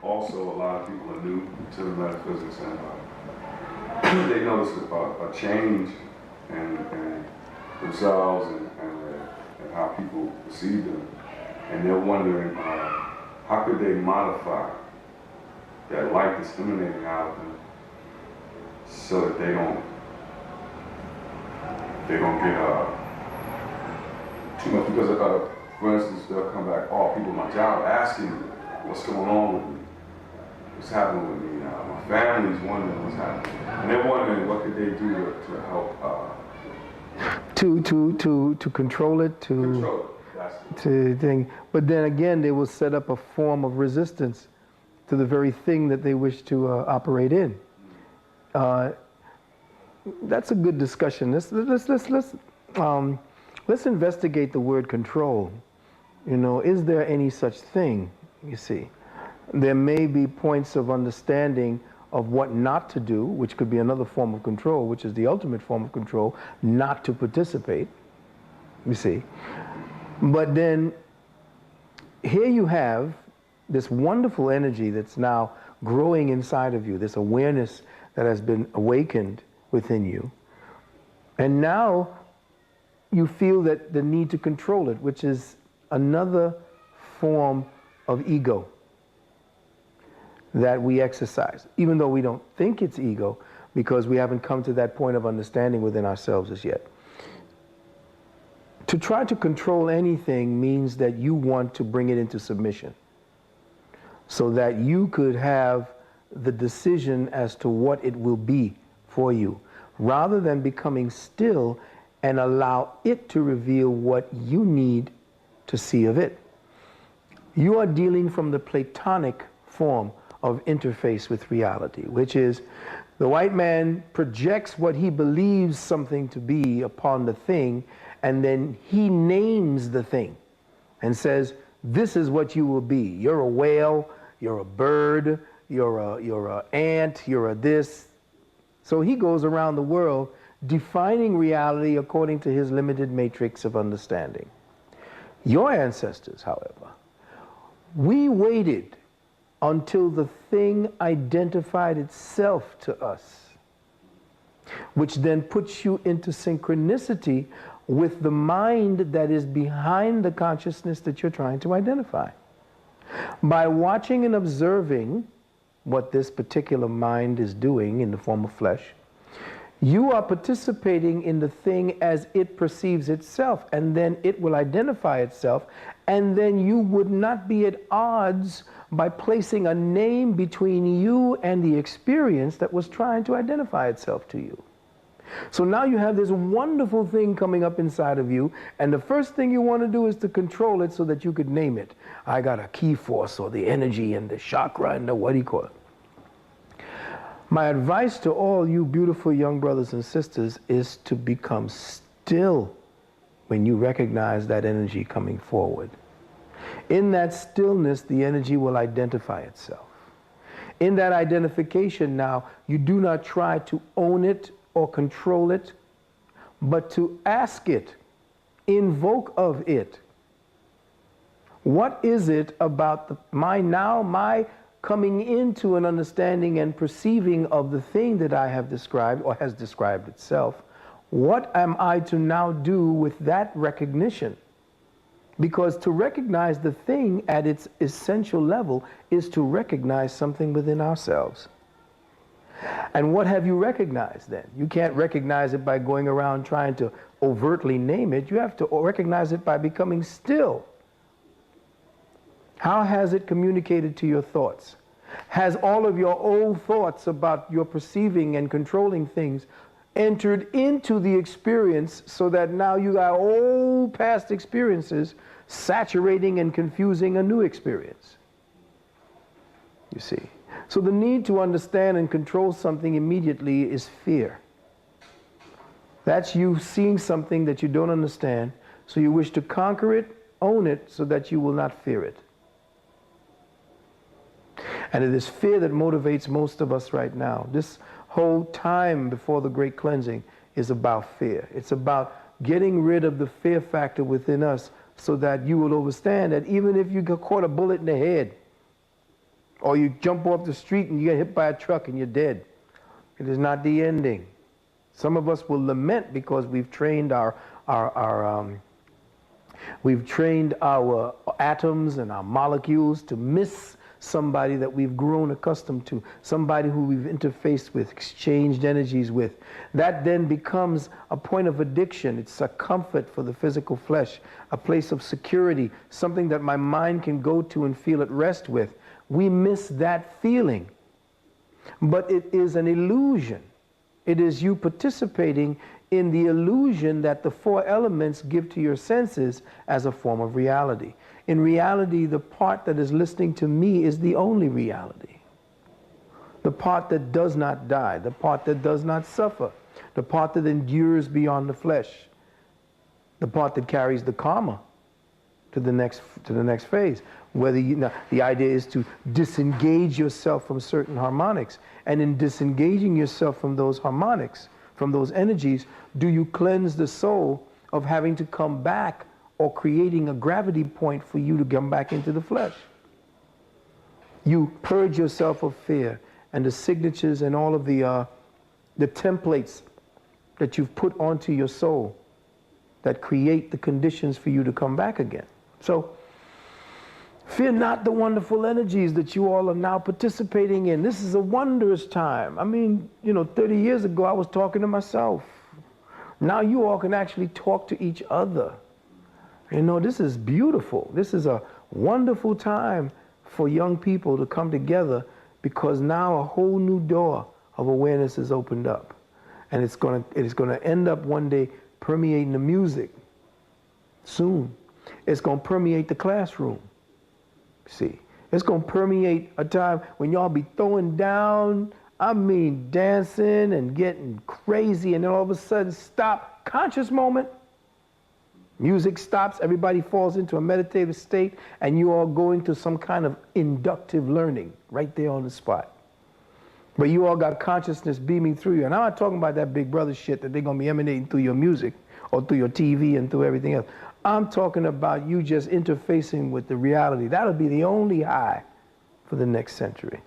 also a lot of people are new to the metaphysics, and they notice a change in themselves and how people perceive them. And they're wondering how could they modify that light that's emanating out of them so that they don't get too much, because for instance, they'll come back, oh, people at my job asking me what's going on with me, what's happening with me now. My family's wondering what's happening, and they're wondering what could they do to help to control it, to thing. But then again, they will set up a form of resistance to the very thing that they wish to operate in. That's a good discussion. Let's investigate the word control. You know, is there any such thing? You see, there may be points of understanding of what not to do, which could be another form of control, which is the ultimate form of control, not to participate. You see, but then here you have this wonderful energy that's now growing inside of you, this awareness that has been awakened within you. And now you feel that the need to control it, which is another form of ego that we exercise, even though we don't think it's ego, because we haven't come to that point of understanding within ourselves as yet. To try to control anything means that you want to bring it into submission so that you could have the decision as to what it will be for you, rather than becoming still and allow it to reveal what you need to see of it. You are dealing from the Platonic form of interface with reality, which is the white man projects what he believes something to be upon the thing, and then he names the thing and says, this is what you will be. You're a whale, you're a bird, you're a ant, you're a this. So he goes around the world defining reality according to his limited matrix of understanding. Your ancestors, however, we waited until the thing identified itself to us, which then puts you into synchronicity with the mind that is behind the consciousness that you're trying to identify. By watching and observing what this particular mind is doing in the form of flesh, you are participating in the thing as it perceives itself, and then it will identify itself, and then you would not be at odds by placing a name between you and the experience that was trying to identify itself to you. So now you have this wonderful thing coming up inside of you, and the first thing you want to do is to control it so that you could name it. I got a key force, or the energy and the chakra and the what do you call it. My advice to all you beautiful young brothers and sisters is to become still when you recognize that energy coming forward. In that stillness, the energy will identify itself. In that identification now, you do not try to own it or control it, but to ask it, invoke of it. What is it about my coming into an understanding and perceiving of the thing that I have described or has described itself? What am I to now do with that recognition? Because to recognize the thing at its essential level is to recognize something within ourselves. And what have you recognized then? You can't recognize it by going around trying to overtly name it. You have to recognize it by becoming still. How has it communicated to your thoughts? Has all of your old thoughts about your perceiving and controlling things entered into the experience so that now you got old past experiences saturating and confusing a new experience? You see. So the need to understand and control something immediately is fear. That's you seeing something that you don't understand, so you wish to conquer it, own it, so that you will not fear it. And it is fear that motivates most of us right now. This whole time before the great cleansing is about fear. It's about getting rid of the fear factor within us so that you will understand that even if you get caught a bullet in the head, Or you jump off the street and you get hit by a truck and you're dead. It is not the ending. Some of us will lament because we've trained our atoms and our molecules to miss somebody that we've grown accustomed to, somebody who we've interfaced with, exchanged energies with. That then becomes a point of addiction. It's a comfort for the physical flesh, a place of security, something that my mind can go to and feel at rest with. We miss that feeling. But it is an illusion. It is you participating in the illusion that the four elements give to your senses as a form of reality. In reality, the part that is listening to me is the only reality. The part that does not die, the part that does not suffer, the part that endures beyond the flesh, the part that carries the karma to the next phase. Whether the idea is to disengage yourself from certain harmonics, and in disengaging yourself from those harmonics, from those energies, do you cleanse the soul of having to come back or creating a gravity point for you to come back into the flesh? You purge yourself of fear and the signatures and all of the templates that you've put onto your soul that create the conditions for you to come back again. So, fear not the wonderful energies that you all are now participating in. This is a wondrous time. I mean, 30 years ago I was talking to myself. Now you all can actually talk to each other. This is beautiful. This is a wonderful time for young people to come together, because now a whole new door of awareness is opened up. And it's going to end up one day permeating the music soon. It's going to permeate the classroom. See, it's going to permeate a time when y'all be throwing down, dancing and getting crazy, and then all of a sudden, stop, conscious moment. Music stops, everybody falls into a meditative state, and you all go into some kind of inductive learning right there on the spot. But you all got consciousness beaming through you. And I'm not talking about that big brother shit that they're going to be emanating through your music or through your TV and through everything else. I'm talking about you just interfacing with the reality. That'll be the only high for the next century.